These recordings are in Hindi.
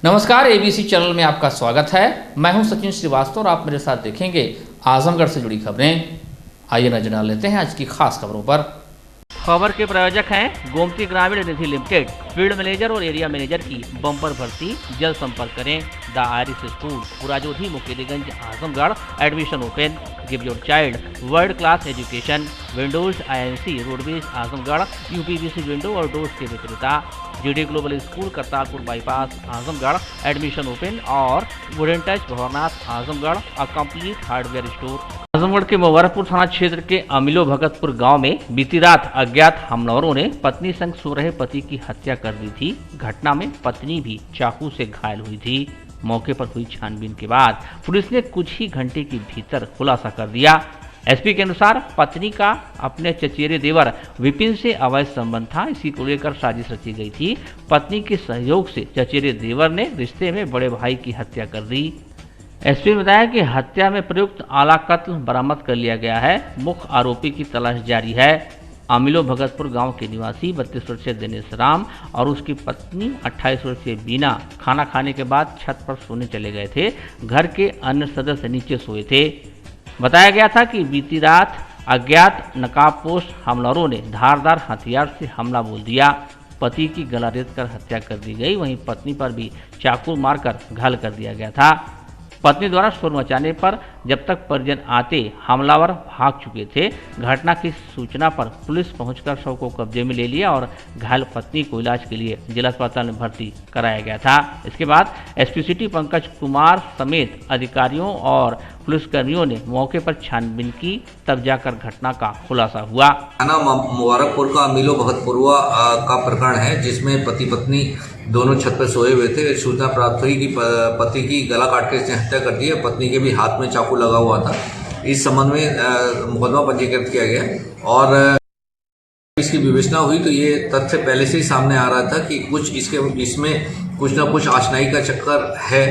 नमस्कार, एबीसी चैनल में आपका स्वागत है। मैं हूं सचिन श्रीवास्तव और आप मेरे साथ देखेंगे आजमगढ़ से जुड़ी खबरें। आइए नजर डाल लेते हैं आज की खास खबरों पर। खबर के प्रायोजक हैं Gomti Gramin Nidhi limited. Field manager और एरिया मैनेजर की बम्पर भर्ती, जल्द संपर्क करें। The Irish school, Purajodhi, Mukeriganj, Azamgarh. Admission open. Give your child world class education. Windows INC roadways Azamgarh, UPVC window और डोर्स के विक्रेता। GD global school, Kartarpur bypass, Azamgarh. Admission open. और wooden touch, Bhawarnath, Azamgarh. A complete hardware store. Azamgarh के मुबारकपुर थाना क्षेत्र के अमिलो भगतपुर गांव में बीती रात अज्ञात हमलावरों ने पत्नी संग सो रहे पति की हत्या कर दी थी। घटना में पत्नी भी चाकू से घायल हुई थी। मौके पर हुई छानबीन के बाद पुलिस ने कुछ ही घंटे के भीतर खुलासा कर दिया। SP के अनुसार पत्नी का अपने चचेरे देवर विपिन से अवैध संबंध था। इसी को लेकर साजिश रची गई थी। पत्नी के सहयोग से चचेरे देवर ने रिश्ते में बड़े भाई की हत्या कर दी। SP ने बताया कि हत्या में प्रयुक्त आला कत्ल बरामद कर लिया गया है। मुख्य आरोपी की तलाश जारी है। अमिलो भगतपुर गांव के निवासी 32 वर्षीय दिनेश राम और उसकी पत्नी 28 वर्षीय बीना खाना खाने के बाद छत पर सोने चले गए थे। घर के अन्य सदस्य नीचे सोए थे। बताया गया था कि बीती रात अज्ञात नकाबपोश हमलावरों ने धारदार हथियार से हमला बोल दिया। पति की गला रेत कर हत्या कर दी गई। वहीं पत्नी पर भी चाकू मारकर घायल कर दिया गया था। पत्नी द्वारा शोर मचाने पर जब तक परिजन आते हमलावर भाग चुके थे। घटना की सूचना पर पुलिस पहुंचकर शव को कब्जे में ले लिया और घायल पत्नी को इलाज के लिए जिला अस्पताल में भर्ती कराया गया था। इसके बाद SP सिटी पंकज कुमार समेत अधिकारियों और पुलिसकर्मियों ने मौके पर छानबीन की, तब जाकर घटना का खुलासा हुआ। थाना मुबारकपुर का अमिलो भगतपुरवा का प्रकरण है, जिसमें पति पत्नी दोनों छत पर सोए हुए थे। सूचना प्राप्त हुई कि पति की गला काट के इसने हत्या कर दी है। पत्नी के भी हाथ में चाकू लगा हुआ था। इस संबंध में मुकदमा पंजीकृत किया गया और इसकी विवेचना हुई तो ये तथ्य पहले से ही सामने आ रहा था कि इसमें कुछ ना कुछ आशनाई का चक्कर है।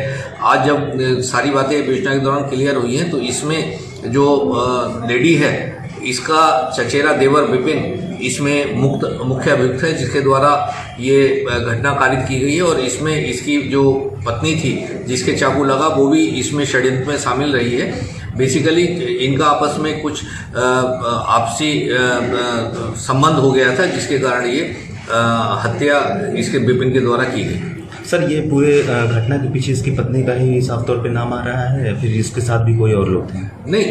आज जब सारी बातें विवेचना के दौरान क्लियर हुई हैं तो इसमें जो लेडी है, इसका चचेरा देवर विपिन इसमें मुख्य अभियुक्त है, जिसके द्वारा ये घटना कारित की गई है। और इसमें इसकी जो पत्नी थी जिसके चाकू लगा, वो भी इसमें षड्यंत्र में शामिल रही है। बेसिकली इनका आपस में कुछ आपसी संबंध हो गया था, जिसके कारण ये हत्या इसके विपिन के द्वारा की गई। सर, ये पूरे घटना के पीछे इसकी पत्नी का ही साफ तौर पे नाम आ रहा है या फिर इसके साथ भी कोई और लोग थे? नहीं,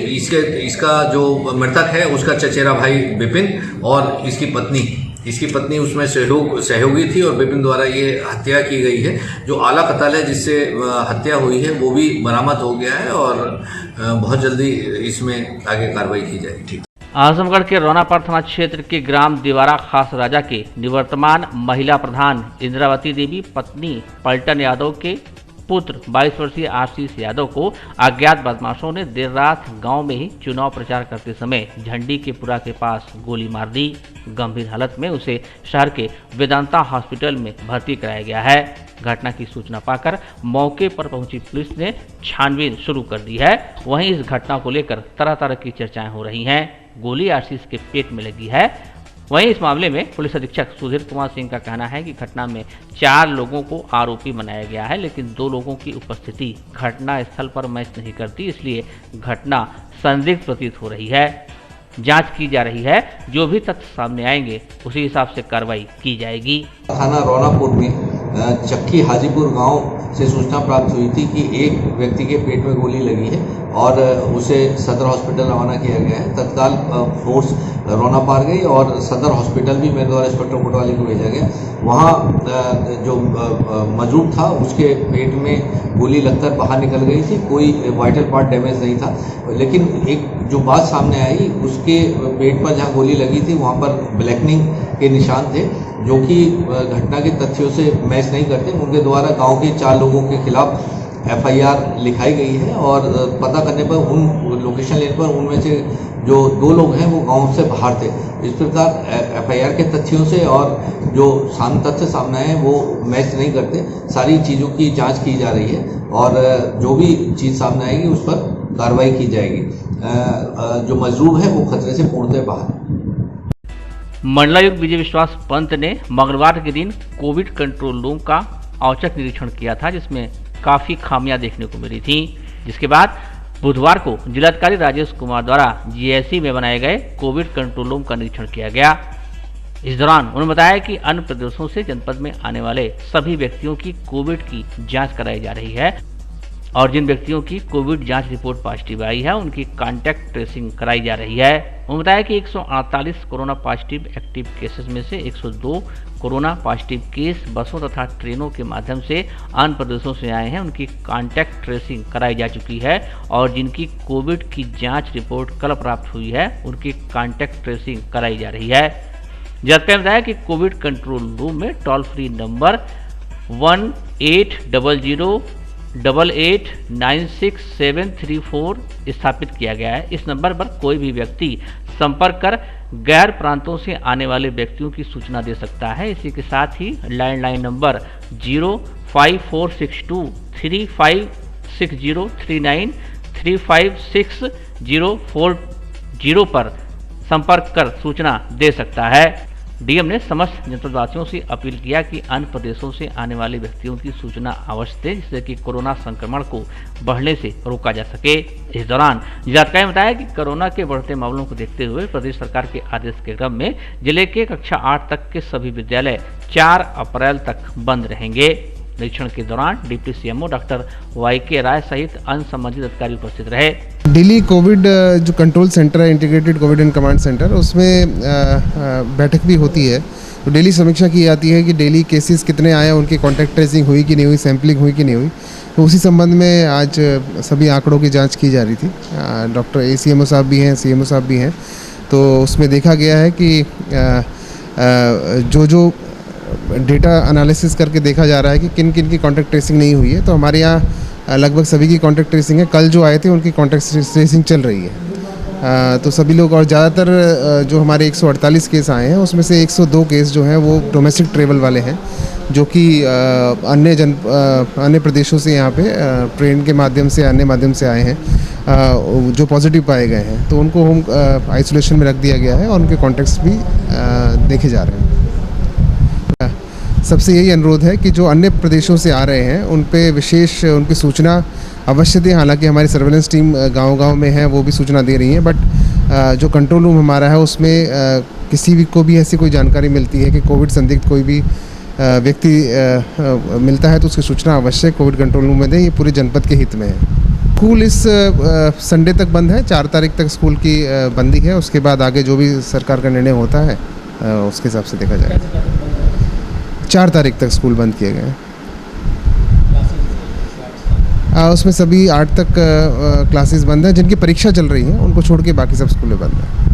इसका जो मृतक है उसका चचेरा भाई विपिन और इसकी पत्नी उसमें सहयोगी थी और विपिन द्वारा ये हत्या की गई है। जो आला कत्ल है जिससे हत्या हुई है वो भी बरामद हो गया है और बहुत जल्दी इसमें आगे कार्रवाई की जाएगी। आजमगढ़ के रौनापार थाना क्षेत्र के ग्राम दीवारा खास राजा के निवर्तमान महिला प्रधान इंद्रावती देवी पत्नी पलटन यादव के पुत्र 22 वर्षीय आशीष यादव को अज्ञात बदमाशों ने देर रात गांव में ही चुनाव प्रचार करते समय झंडी के पुरा के पास गोली मार दी। गंभीर हालत में उसे शहर के वेदांता हॉस्पिटल में भर्ती कराया गया है। घटना की सूचना पाकर मौके पर पहुंची पुलिस ने छानबीन शुरू कर दी है। वहीं इस घटना को लेकर तरह तरह की चर्चाएं हो रही हैं। गोली आशीष के पेट में लगी है। वहीं इस मामले में पुलिस अधीक्षक सुधीर कुमार सिंह का कहना है कि घटना में 4 लोगों को आरोपी बनाया गया है, लेकिन 2 लोगों की उपस्थिति घटना स्थल पर मैच नहीं करती, इसलिए घटना संदिग्ध प्रतीत हो रही है। जांच की जा रही है। जो भी तथ्य सामने आएंगे उसी हिसाब से कार्रवाई की जाएगी। थाना रौनापुर में चक्की हाजीपुर गांव से सूचना प्राप्त हुई थी कि एक व्यक्ति के पेट में गोली लगी है और उसे सदर हॉस्पिटल रवाना किया गया है। तत्काल फोर्स रौनापार गई और सदर हॉस्पिटल भी मेरे द्वारा इंस्पेक्टर कोतवाली को भेजा गया। वहाँ जो मजरूब था उसके पेट में गोली लगकर बाहर निकल गई थी। कोई वाइटल पार्ट डैमेज नहीं था, लेकिन एक जो बात सामने आई, उसके पेट पर जहाँ गोली लगी थी वहाँ पर ब्लैकनिंग के निशान थे, जो कि घटना के तथ्यों से मैच नहीं करते। उनके द्वारा गांव के 4 लोगों के खिलाफ FIR लिखाई गई है और पता करने पर उन लोकेशन लेने पर उनमें से जो 2 लोग हैं वो गांव से बाहर थे। इस प्रकार FIR के तथ्यों से और जो तथ्य सामने आए वो मैच नहीं करते। सारी चीज़ों की जांच की जा रही है और जो भी चीज़ सामने आएगी उस पर कार्रवाई की जाएगी। जो मजरूब है वो खतरे से पूर्णतः बाहर। मंडलायुक्त विजय विश्वास पंत ने मंगलवार के दिन कोविड कंट्रोल रूम का औचक निरीक्षण किया था, जिसमें काफ़ी खामियां देखने को मिली थी। जिसके बाद बुधवार को जिलाधिकारी राजेश कुमार द्वारा जीएससी में बनाए गए कोविड कंट्रोल रूम का निरीक्षण किया गया। इस दौरान उन्होंने बताया कि अन्य प्रदेशों से जनपद में आने वाले सभी व्यक्तियों की कोविड की जांच कराई जा रही है और जिन व्यक्तियों की कोविड जांच रिपोर्ट पॉजिटिव आई है उनकी कॉन्टैक्ट ट्रेसिंग कराई जा रही है। उन्होंने बताया कि 148 कोरोना पॉजिटिव एक्टिव केसेस में से 102 कोरोना पॉजिटिव केस बसों तथा ट्रेनों के माध्यम से अन्य प्रदेशों से आए हैं, उनकी कॉन्टैक्ट ट्रेसिंग कराई जा चुकी है और जिनकी कोविड की जाँच रिपोर्ट कल प्राप्त हुई है उनकी कॉन्टैक्ट ट्रेसिंग कराई जा रही है। जिलाधिकारी ने बताया कि कोविड कंट्रोल रूम में टोल फ्री नंबर 1800889674 स्थापित किया गया है। इस नंबर पर कोई भी व्यक्ति संपर्क कर गैर प्रांतों से आने वाले व्यक्तियों की सूचना दे सकता है। इसी के साथ ही लैंडलाइन नंबर 05462356039 3564040 पर संपर्क कर सूचना दे सकता है। डीएम ने समस्त जनपदवासियों से अपील किया कि अन्य प्रदेशों से आने वाले व्यक्तियों की सूचना अवश्य दें, जिससे कि कोरोना संक्रमण को बढ़ने से रोका जा सके। इस दौरान जिलाधिकारी ने बताया कि कोरोना के बढ़ते मामलों को देखते हुए प्रदेश सरकार के आदेश के क्रम में जिले के कक्षा 8 तक के सभी विद्यालय 4 अप्रैल तक बंद रहेंगे। निरीक्षण के दौरान डिप्टी सीएमओ डॉक्टर वाईके राय सहित अन्य संबंधित अधिकारी उपस्थित रहे। दिल्ली कोविड जो कंट्रोल सेंटर है, integrated Covid and command centre, उसमें बैठक भी होती है। तो डेली समीक्षा की जाती है कि डेली केसेस कितने आए, उनकी कॉन्टैक्ट ट्रेसिंग हुई कि नहीं हुई, सैम्पलिंग हुई कि नहीं हुई। तो उसी संबंध में आज सभी आंकड़ों की जांच की जा रही थी। डॉक्टर ACMO साहब भी हैं, CMO साहब भी हैं। तो उसमें देखा गया है कि जो डेटा एनालिसिस करके देखा जा रहा है कि किन किन की कॉन्टैक्ट ट्रेसिंग नहीं हुई है। तो हमारे यहाँ लगभग सभी की कॉन्टैक्ट ट्रेसिंग है। कल जो आए थे उनकी कॉन्टैक्ट ट्रेसिंग चल रही है। तो सभी लोग, और ज़्यादातर जो हमारे 148 केस आए हैं उसमें से 102 केस जो हैं वो डोमेस्टिक ट्रेवल वाले हैं, जो कि अन्य प्रदेशों से यहाँ पे ट्रेन के माध्यम से, अन्य माध्यम से आए हैं, जो पॉजिटिव पाए गए हैं। तो उनको होम आइसोलेशन में रख दिया गया है और उनके कॉन्टैक्ट्स भी देखे जा रहे हैं। सबसे यही अनुरोध है कि जो अन्य प्रदेशों से आ रहे हैं उन पे विशेष उनकी सूचना अवश्य दें। हालांकि हमारी सर्वेलेंस टीम गांव-गांव में है, वो भी सूचना दे रही है, बट जो कंट्रोल रूम हमारा है उसमें किसी भी को भी ऐसी कोई जानकारी मिलती है कि कोविड संदिग्ध कोई भी व्यक्ति मिलता है तो उसकी सूचना अवश्य कोविड कंट्रोल रूम में दें। ये पूरे जनपद के हित में है। स्कूल इस संडे तक बंद है, 4 तारीख तक स्कूल की बंदी है। उसके बाद आगे जो भी सरकार का निर्णय होता है उसके हिसाब से देखा जाएगा। 4 तारीख तक स्कूल बंद किए गए हैं। उसमें सभी 8 तक क्लासेस बंद हैं। जिनकी परीक्षा चल रही है उनको छोड़ के बाकी सब स्कूलें बंद हैं।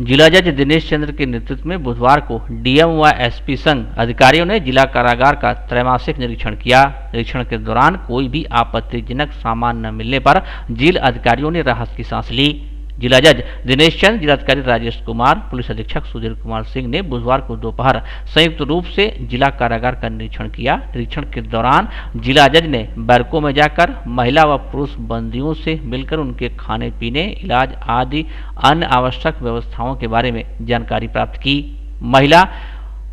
जिला जज दिनेश चंद्र के नेतृत्व में बुधवार को डीएम व एसपी संघ अधिकारियों ने जिला कारागार का त्रैमासिक निरीक्षण किया। निरीक्षण के दौरान कोई भी आपत्तिजनक सामान न मिलने पर जेल अधिकारियों ने राहत की सांस ली। जिला जज दिनेश चंद्र, जिलाधिकारी राजेश कुमार, पुलिस अधीक्षक सुधीर कुमार सिंह ने बुधवार को दोपहर संयुक्त रूप से जिला कारागार का निरीक्षण किया। निरीक्षण के दौरान जिला जज ने बैरकों में जाकर महिला व पुरुष बंदियों से मिलकर उनके खाने पीने, इलाज आदि अन्य आवश्यक व्यवस्थाओं के बारे में जानकारी प्राप्त की। महिला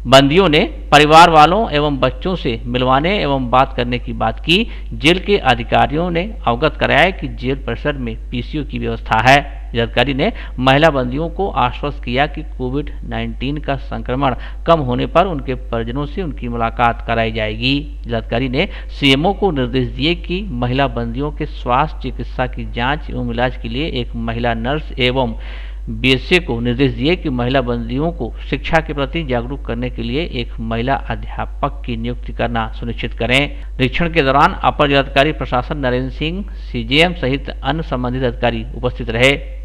बंदियों ने परिवार वालों एवं बच्चों से मिलवाने एवं बात करने की बात की। जेल के अधिकारियों ने अवगत कराया कि जेल परिसर में पीसीओ की व्यवस्था है। जिलाधिकारी ने महिला बंदियों को आश्वस्त किया कि कोविड-19 का संक्रमण कम होने पर उनके परिजनों से उनकी मुलाकात कराई जाएगी। जिलाधिकारी ने सीएमओ को निर्देश दिए कि महिला बंदियों के स्वास्थ्य चिकित्सा की जांच एवं इलाज के लिए एक महिला नर्स एवं बीएसए को निर्देश दिए कि महिला बंदियों को शिक्षा के प्रति जागरूक करने के लिए एक महिला अध्यापक की नियुक्ति करना सुनिश्चित करें। निरीक्षण के दौरान अपर जिलाधिकारी प्रशासन नरेंद्र सिंह, सीजेएम सहित अन्य संबंधित अधिकारी उपस्थित रहे।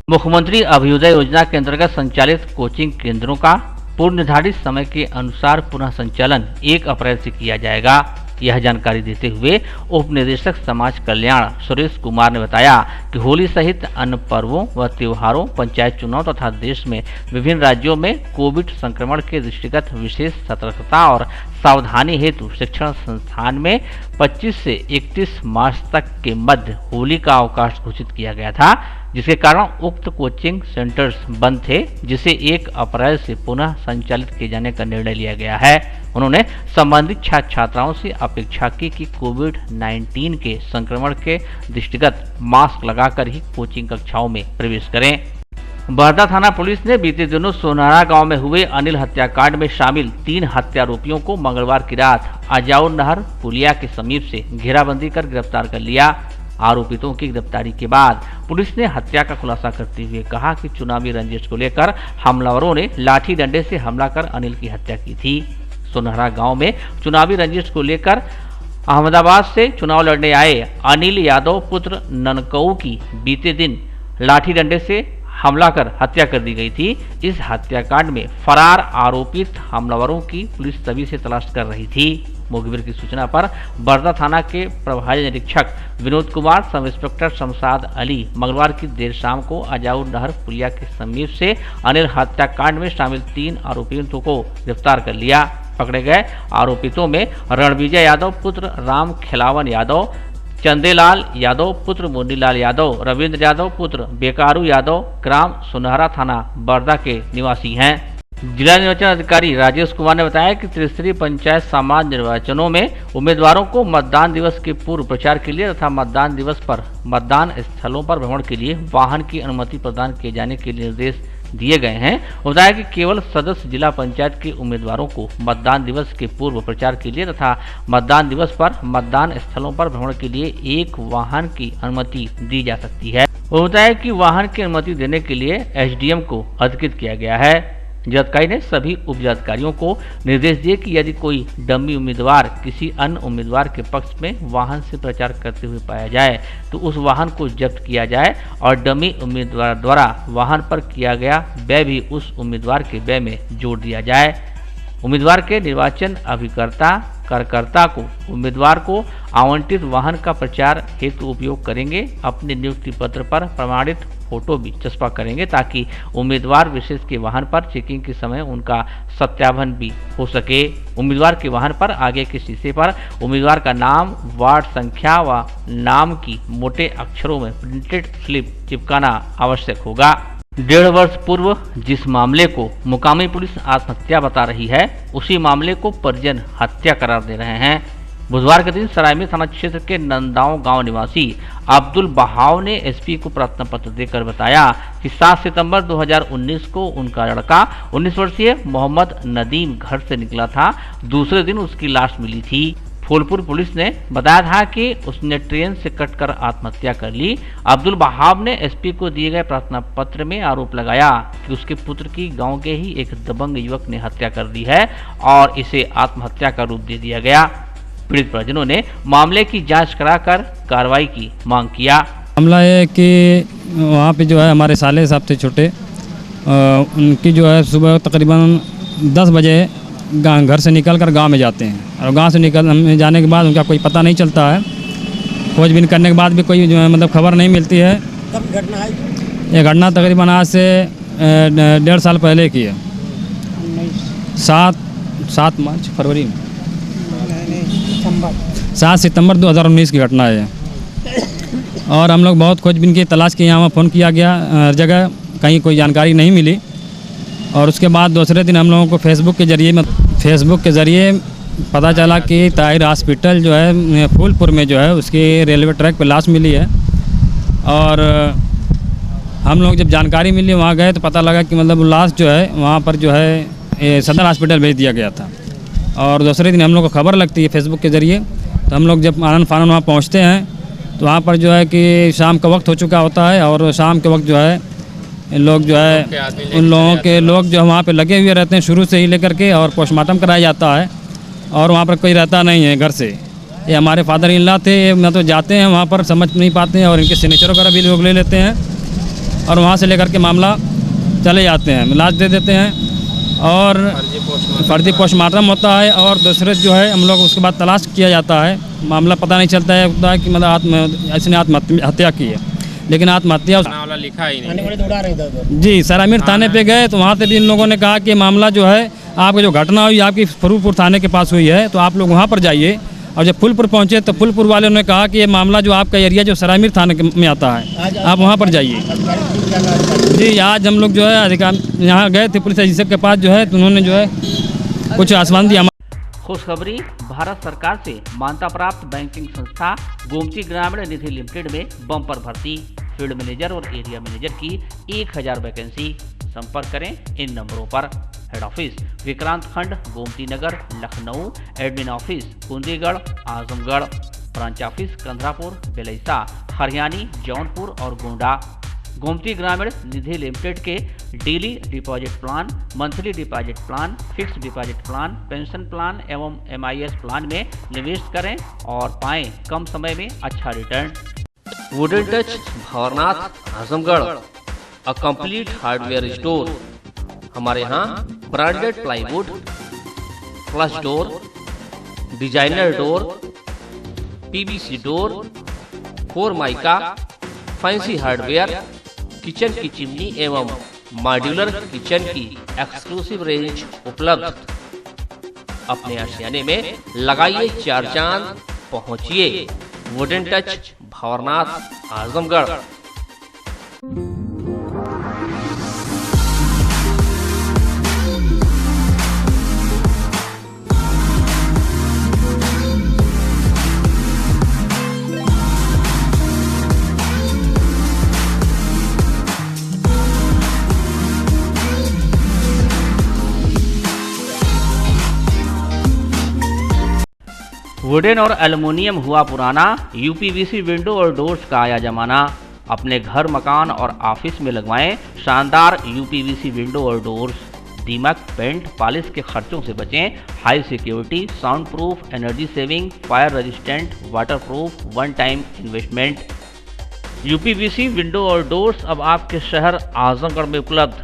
मुख्यमंत्री अभ्युदय योजना के अंतर्गत संचालित कोचिंग केंद्रों का पूर्व निर्धारित समय के अनुसार पुनः संचालन 1 अप्रैल से किया जाएगा। यह जानकारी देते हुए उप निदेशक समाज कल्याण सुरेश कुमार ने बताया कि होली सहित अन्य पर्वों व त्योहारों, पंचायत चुनाव तथा देश में विभिन्न राज्यों में कोविड संक्रमण के दृष्टिगत विशेष सतर्कता और सावधानी हेतु शिक्षण संस्थान में 25 से 31 मार्च तक के मध्य होली का अवकाश घोषित किया गया था, जिसके कारण उक्त कोचिंग सेंटर्स बंद थे, जिसे 1 अप्रैल से पुनः संचालित किए जाने का निर्णय लिया गया है। उन्होंने संबंधित छात्र छात्राओं से अपेक्षा की कि कोविड-19 के संक्रमण के दृष्टिगत मास्क लगाकर ही कोचिंग कक्षाओं में प्रवेश करें। बहरदा थाना पुलिस ने बीते दिनों सोनारा गांव में हुए अनिल हत्याकांड में शामिल 3 हत्यारोपियों को मंगलवार की रात अजाउर नहर पुलिया के समीप से घेराबंदी कर गिरफ्तार कर लिया। आरोपितों की गिरफ्तारी के बाद पुलिस ने हत्या का खुलासा करते हुए कहा कि चुनावी रंजिश को लेकर हमलावरों ने लाठी डंडे से हमला कर अनिल की हत्या की थी। सोनारा गाँव में चुनावी रंजिश को लेकर अहमदाबाद से चुनाव लड़ने आए अनिल यादव पुत्र ननकऊ की बीते दिन लाठी डंडे से हमला कर हत्या कर दी गई थी। इस हत्याकांड में फरार आरोपित हमलावरों की पुलिस तभी से तलाश कर रही थी। मुखबिर की सूचना पर बहरदा थाना के प्रभारी निरीक्षक विनोद कुमार, सब इंस्पेक्टर शमशाद अली मंगलवार की देर शाम को अजाउर नहर पुलिया के समीप से अनिल हत्याकांड में शामिल 3 आरोपियों को गिरफ्तार कर लिया। पकड़े गए आरोपितों में रणविजय यादव पुत्र राम खिलावन यादव, चंदेलाल यादव पुत्र मुन्नीलाल यादव, रविंद्र यादव पुत्र बेकारू यादव ग्राम सुनहरा थाना बहरदा के निवासी हैं। जिला निर्वाचन अधिकारी राजेश कुमार ने बताया कि त्रिस्तरीय पंचायत समाज निर्वाचनों में उम्मीदवारों को मतदान दिवस के पूर्व प्रचार के लिए तथा मतदान दिवस पर मतदान स्थलों पर भ्रमण के लिए वाहन की अनुमति प्रदान किए जाने के निर्देश दिए गए हैं। बताया कि केवल सदस्य जिला पंचायत के उम्मीदवारों को मतदान दिवस के पूर्व प्रचार के लिए तथा मतदान दिवस पर मतदान स्थलों पर भ्रमण के लिए एक वाहन की अनुमति दी जा सकती है। वो बताया कि वाहन की अनुमति देने के लिए एसडीएम को अधिकृत किया गया है। जिलाधिकारी ने सभी उप जिलाधिकारियों को निर्देश दिए कि यदि कोई डमी उम्मीदवार किसी अन्य उम्मीदवार के पक्ष में वाहन से प्रचार करते हुए पाया जाए तो उस वाहन को जब्त किया जाए और डमी उम्मीदवार द्वारा वाहन पर किया गया व्यय भी उस उम्मीदवार के व्यय में जोड़ दिया जाए। उम्मीदवार के निर्वाचन अभिकर्ता कार्यकर्ता को उम्मीदवार को आवंटित वाहन का प्रचार हेतु उपयोग करेंगे। अपने नियुक्ति पत्र पर प्रमाणित फोटो भी चस्पा करेंगे ताकि उम्मीदवार विशेष के वाहन पर चेकिंग के समय उनका सत्यापन भी हो सके। उम्मीदवार के वाहन पर आगे के शीशे पर उम्मीदवार का नाम, वार्ड संख्या व नाम की मोटे अक्षरों में प्रिंटेड स्लिप चिपकाना आवश्यक होगा। 1.5 वर्ष पूर्व जिस मामले को मुकामी पुलिस आत्महत्या बता रही है उसी मामले को परिजन हत्या करार दे रहे हैं। बुधवार के दिन सरायमीर थाना क्षेत्र के नंदाओं गांव निवासी अब्दुल बहाव ने एसपी को प्रार्थना पत्र देकर बताया कि 7 सितंबर 2019 को उनका लड़का 19 वर्षीय मोहम्मद नदीम घर से निकला था। दूसरे दिन उसकी लाश मिली थी। फूलपुर पुलिस ने बताया था कि उसने ट्रेन से कटकर आत्महत्या कर ली। अब्दुल बहाव ने एसपी को दिए गए प्रार्थना पत्र में आरोप लगाया कि उसके पुत्र की गांव के ही एक दबंग युवक ने हत्या कर दी है और इसे आत्महत्या का रूप दे दिया गया। पीड़ित परिजनों ने मामले की जांच कराकर कार्रवाई की मांग किया। मामला है कि वहाँ पे जो है हमारे साले साहब थे छोटे, उनकी जो है सुबह तकरीबन 10 बजे घर से निकलकर गांव में जाते हैं और गांव से निकल जाने के बाद उनका कोई पता नहीं चलता है। खोजबीन करने के बाद भी कोई जो है मतलब खबर नहीं मिलती है। कब घटना है? ये घटना तकरीबन आज से 1.5 साल पहले की है। 7 मार्च फरवरी में 7 सितंबर 2019 की घटना है। और हम लोग बहुत खोजबीन की तलाश की, यहाँ फ़ोन किया गया हर जगह, कहीं कोई जानकारी नहीं मिली। और उसके बाद दूसरे दिन हम लोगों को फेसबुक के ज़रिए पता चला कि ताहिर हॉस्पिटल जो है फूलपुर में जो है उसकी रेलवे ट्रैक पर लाश मिली है। और हम लोग जब जानकारी मिली वहाँ गए तो पता लगा कि मतलब लाश जो है वहाँ पर जो है सदर हॉस्पिटल भेज दिया गया था। और दूसरे दिन हम लोग को खबर लगती है फेसबुक के ज़रिए, तो हम लोग जब आनन फानन वहाँ पहुँचते हैं तो वहाँ पर जो है कि शाम का वक्त हो चुका होता है। और शाम के वक्त जो है लोग जो है उन लोगों के लोग जो वहाँ पे लगे हुए रहते हैं शुरू से ही लेकर के, और पोस्टमार्टम कराया जाता है और वहाँ पर कोई रहता नहीं है घर से। ये हमारे फादर इन लॉ थे, मैं तो जाते हैं वहाँ पर समझ नहीं पाते हैं और इनके सिग्नेचर वगैरह भी लोग ले लेते हैं और वहाँ से लेकर के मामला चले जाते हैं, लाश दे देते हैं और फर्जी पोस्टमार्टम होता है। और दूसरे जो है हम लोग उसके बाद तलाश किया जाता है, मामला पता नहीं चलता है कि मतलब इसने आत्महत्या की है, लेकिन आत्महत्या मामला लिखा ही नहीं। जी सरायमीर थाने पे गए तो वहाँ से भी इन लोगों ने कहा कि मामला जो है आपकी जो घटना हुई आपकी फूलपुर थाने के पास हुई है, तो आप लोग वहाँ पर जाइए। और जब फूलपुर पहुँचे तो फूलपुर वाले ने कहा कि ये मामला जो आपका एरिया जो सरायमीर थाने में आता है आप वहाँ पर जाइए। जी आज हम लोग जो है अधिकार यहाँ गए थे पुलिस अधीक्षक के पास जो है, तो उन्होंने जो है कुछ आश्वासन दिया। खुशखबरी, भारत सरकार से मान्यता प्राप्त बैंकिंग संस्था गोमती ग्रामीण निधि लिमिटेड में बम्पर भर्ती, फील्ड मैनेजर और एरिया मैनेजर की 1000 वैकेंसी। संपर्क करें इन नंबरों पर। Head office Vikrant Khand, Gomti Nagar, Lucknow. Admin office Kundigarh, Azamgarh. Branch office Kandharapur, Belaisa, Hariyani, Jaunpur और गोंडा। गोमती ग्रामीण निधि लिमिटेड के daily deposit plan, monthly deposit plan, fix deposit plan, pension plan एवं MIS प्लान में निवेश करें और पाएं कम समय में अच्छा return. Wooden touch Bhanwarnath, Azamgarh, a complete hardware store. हमारे यहाँ branded plywood, flush door, designer door, PVC door, 4 mica, fancy hardware, kitchen की चिमनी एवं मॉड्यूलर किचन की एक्सक्लूसिव रेंज उपलब्ध। अपने आशियाने में लगाइए 4 चांद, पहुंचिए wooden touch Bhanwarnath, Azamgarh. Wooden और एल्युमिनियम हुआ पुराना, UPVC विंडो और डोर्स का आया जमाना। अपने घर, मकान और ऑफिस में लगवाएं शानदार UPVC विंडो और डोर्स। दीमक, पेंट, पॉलिश के खर्चों से बचें। High security, sound proof, energy saving, fire resistant, water proof, one time investment. UPVC window और डोर्स अब आपके शहर आजमगढ़ में उपलब्ध।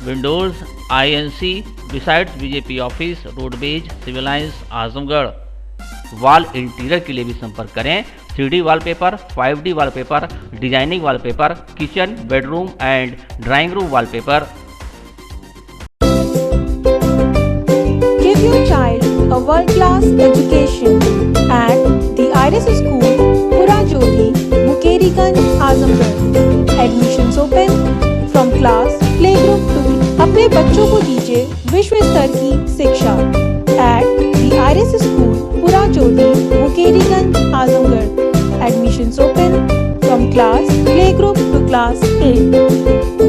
Windows INC besides BJP office, roadways, civil lines, Azamgarh. Wall interior के लिए भी संपर्क करें। 3D wallpaper, 5D wallpaper, designing wallpaper, kitchen, bedroom and drawing room wallpaper. Give your child a world-class education at the Iris School, Purajodhi, Mukeriganj, Azamgarh. Admissions open from class playgroup 2। अपने बच्चों को दीजिए विश्व स्तर की शिक्षा at the Iris School, Purajodhi, Mukeriganj, Azamgarh. Admissions open from class playgroup to class 8।